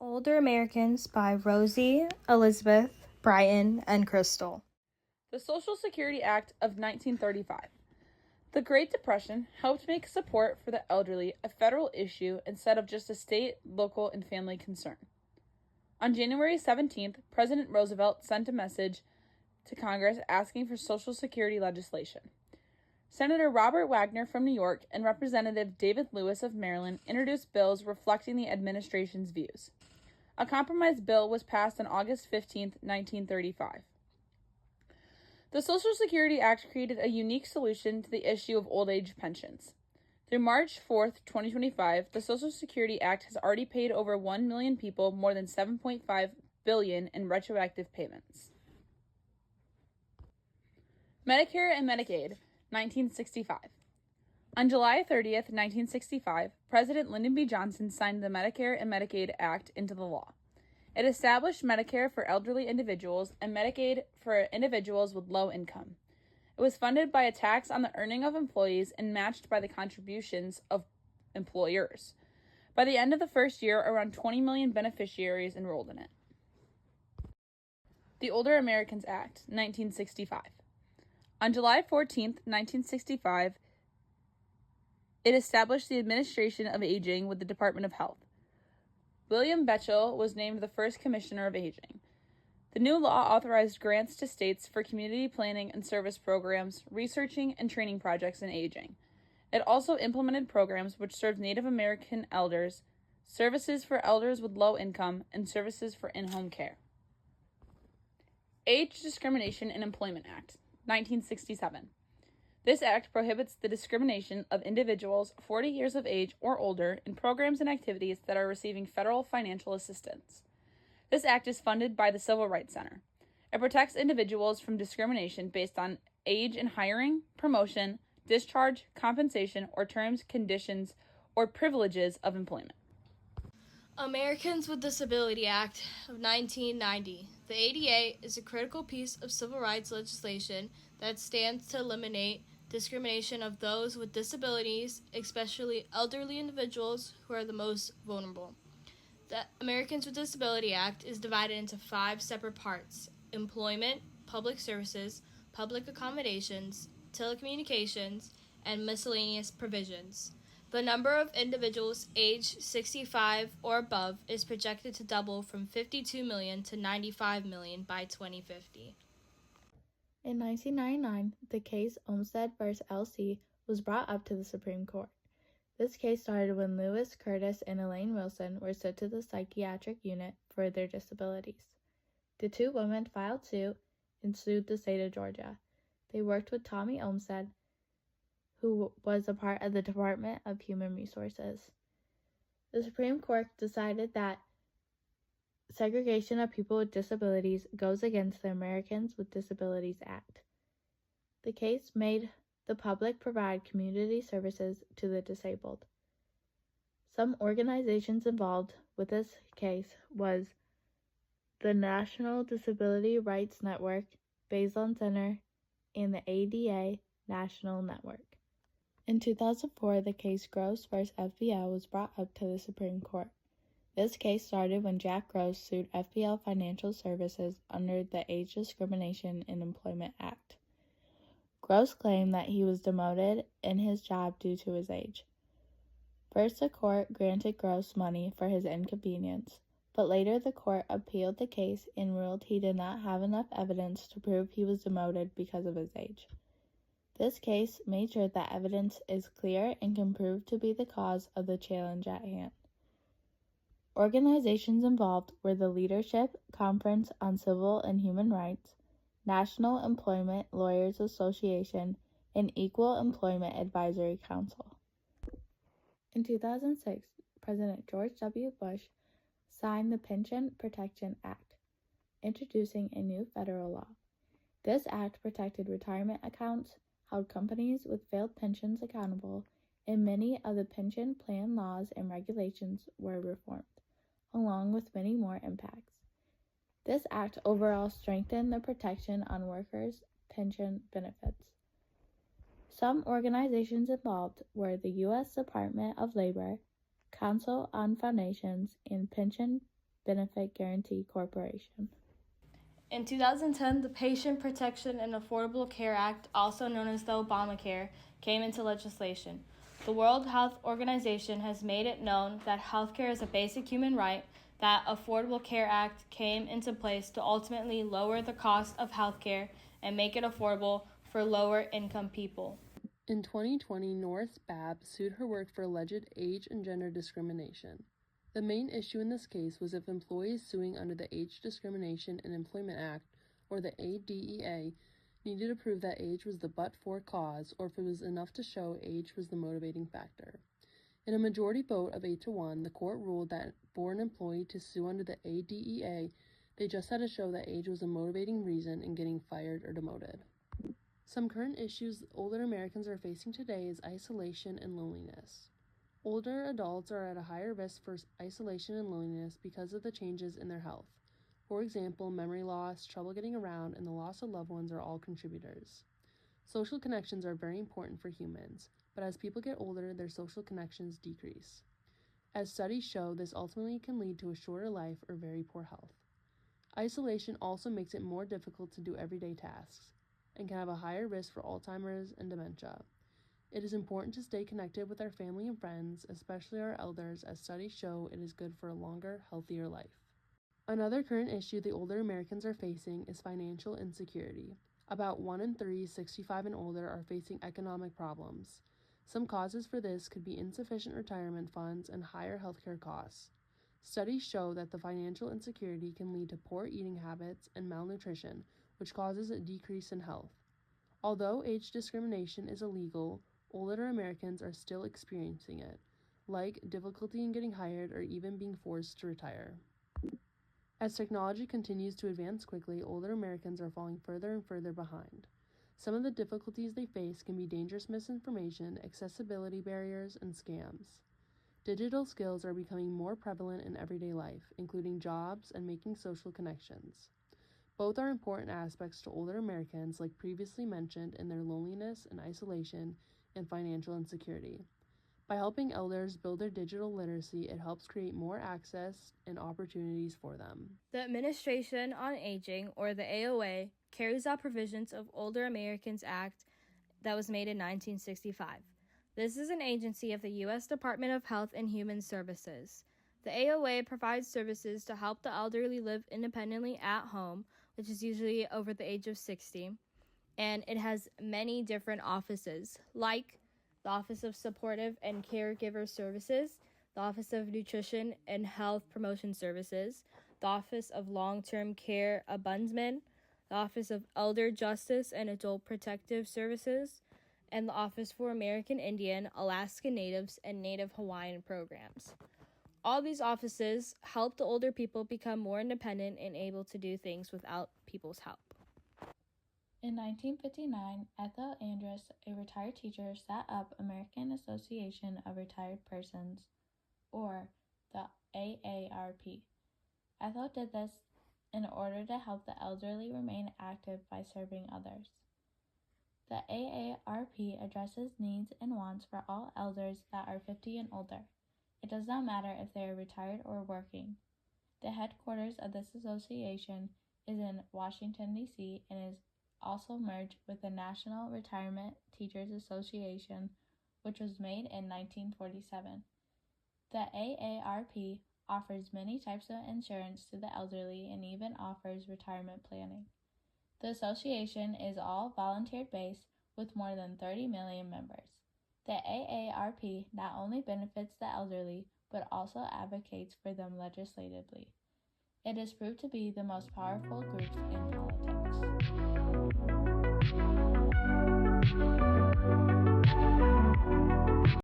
Older Americans by Rosie, Elizabeth, Brian, and Crystal. The Social Security Act of 1935. The Great Depression helped make support for the elderly a federal issue instead of just a state, local, and family concern. On January 17th, President Roosevelt sent a message to Congress asking for Social Security legislation. Senator Robert Wagner from New York and Representative David Lewis of Maryland introduced bills reflecting the administration's views. A compromise bill was passed on August 15, 1935. The Social Security Act created a unique solution to the issue of old age pensions. Through March 4, 2025, the Social Security Act has already paid over 1 million people more than $7.5 billion in retroactive payments. Medicare and Medicaid, 1965. On July 30, 1965, President Lyndon B. Johnson signed the Medicare and Medicaid Act into the law. It established Medicare for elderly individuals and Medicaid for individuals with low income. It was funded by a tax on the earning of employees and matched by the contributions of employers. By the end of the first year, around 20 million beneficiaries enrolled in it. The Older Americans Act, 1965. On July 14, 1965, it established the Administration of Aging with the Department of Health. William Betchell was named the first Commissioner of Aging. The new law authorized grants to states for community planning and service programs, researching and training projects in aging. It also implemented programs which served Native American elders, services for elders with low income, and services for in-home care. Age Discrimination in Employment Act, 1967. This act prohibits the discrimination of individuals 40 years of age or older in programs and activities that are receiving federal financial assistance. This act is funded by the Civil Rights Center. It protects individuals from discrimination based on age in hiring, promotion, discharge, compensation, or terms, conditions, or privileges of employment. Americans with Disability Act of 1990. The ADA is a critical piece of civil rights legislation that stands to eliminate discrimination of those with disabilities, especially elderly individuals who are the most vulnerable. The Americans with Disability Act is divided into 5 separate parts: employment, public services, public accommodations, telecommunications, and miscellaneous provisions. The number of individuals aged 65 or above is projected to double from 52 million to 95 million by 2050. In 1999, the case Olmstead v. LC was brought up to the Supreme Court. This case started when Lewis Curtis and Elaine Wilson were sent to the psychiatric unit for their disabilities. The 2 women filed suit and sued the state of Georgia. They worked with Tommy Olmstead, who was a part of the Department of Human Resources. The Supreme Court decided that segregation of people with disabilities goes against the Americans with Disabilities Act. The case made the public provide community services to the disabled. Some organizations involved with this case was the National Disability Rights Network, Baseline Center, and the ADA National Network. In 2004, the case Gross v. FPL was brought up to the Supreme Court. This case started when Jack Gross sued FPL Financial Services under the Age Discrimination in Employment Act. Gross claimed that he was demoted in his job due to his age. First, the court granted Gross money for his inconvenience, but later the court appealed the case and ruled he did not have enough evidence to prove he was demoted because of his age. This case made sure that evidence is clear and can prove to be the cause of the challenge at hand. Organizations involved were the Leadership Conference on Civil and Human Rights, National Employment Lawyers Association, and Equal Employment Advisory Council. In 2006, President George W. Bush signed the Pension Protection Act, introducing a new federal law. This act protected retirement accounts, held companies with failed pensions accountable, and many of the pension plan laws and regulations were reformed, along with many more impacts. This act overall strengthened the protection on workers' pension benefits. Some organizations involved were the U.S. Department of Labor, Council on Foundations, and Pension Benefit Guaranty Corporation. In 2010, the Patient Protection and Affordable Care Act, also known as the Obamacare, came into legislation. The World Health Organization has made it known that healthcare is a basic human right. That Affordable Care Act came into place to ultimately lower the cost of healthcare and make it affordable for lower income people. In 2020, Norris Babb sued her work for alleged age and gender discrimination. The main issue in this case was if employees suing under the Age Discrimination in Employment Act, or the ADEA, needed to prove that age was the but-for cause, or if it was enough to show age was the motivating factor. In a majority vote of 8-1, the court ruled that for an employee to sue under the ADEA, they just had to show that age was a motivating reason in getting fired or demoted. Some current issues older Americans are facing today is isolation and loneliness. Older adults are at a higher risk for isolation and loneliness because of the changes in their health. For example, memory loss, trouble getting around, and the loss of loved ones are all contributors. Social connections are very important for humans, but as people get older, their social connections decrease. As studies show, this ultimately can lead to a shorter life or very poor health. Isolation also makes it more difficult to do everyday tasks and can have a higher risk for Alzheimer's and dementia. It is important to stay connected with our family and friends, especially our elders, as studies show it is good for a longer, healthier life. Another current issue the older Americans are facing is financial insecurity. About 1 in 3 65 and older are facing economic problems. Some causes for this could be insufficient retirement funds and higher healthcare costs. Studies show that the financial insecurity can lead to poor eating habits and malnutrition, which causes a decrease in health. Although age discrimination is illegal, older Americans are still experiencing it, like difficulty in getting hired or even being forced to retire. As technology continues to advance quickly, older Americans are falling further and further behind. Some of the difficulties they face can be dangerous misinformation, accessibility barriers, and scams. Digital skills are becoming more prevalent in everyday life, including jobs and making social connections. Both are important aspects to older Americans, like previously mentioned, in their loneliness and isolation and financial insecurity. By helping elders build their digital literacy, it helps create more access and opportunities for them. The Administration on Aging, or the AOA, carries out provisions of Older Americans Act that was made in 1965. This is an agency of the U.S. Department of Health and Human Services. The AOA provides services to help the elderly live independently at home, which is usually over the age of 60, and it has many different offices, like the Office of Supportive and Caregiver Services, the Office of Nutrition and Health Promotion Services, the Office of Long-Term Care Ombudsman, the Office of Elder Justice and Adult Protective Services, and the Office for American Indian, Alaska Natives, and Native Hawaiian Programs. All these offices help the older people become more independent and able to do things without people's help. In 1959, Ethel Andrus, a retired teacher, set up American Association of Retired Persons, or the AARP. Ethel did this in order to help the elderly remain active by serving others. The AARP addresses needs and wants for all elders that are 50 and older. It does not matter if they are retired or working. The headquarters of this association is in Washington, D.C., and is also merged with the National Retirement Teachers Association, which was made in 1947. The AARP offers many types of insurance to the elderly and even offers retirement planning. The association is all volunteer-based with more than 30 million members. The AARP not only benefits the elderly, but also advocates for them legislatively. It is proved to be the most powerful group in politics.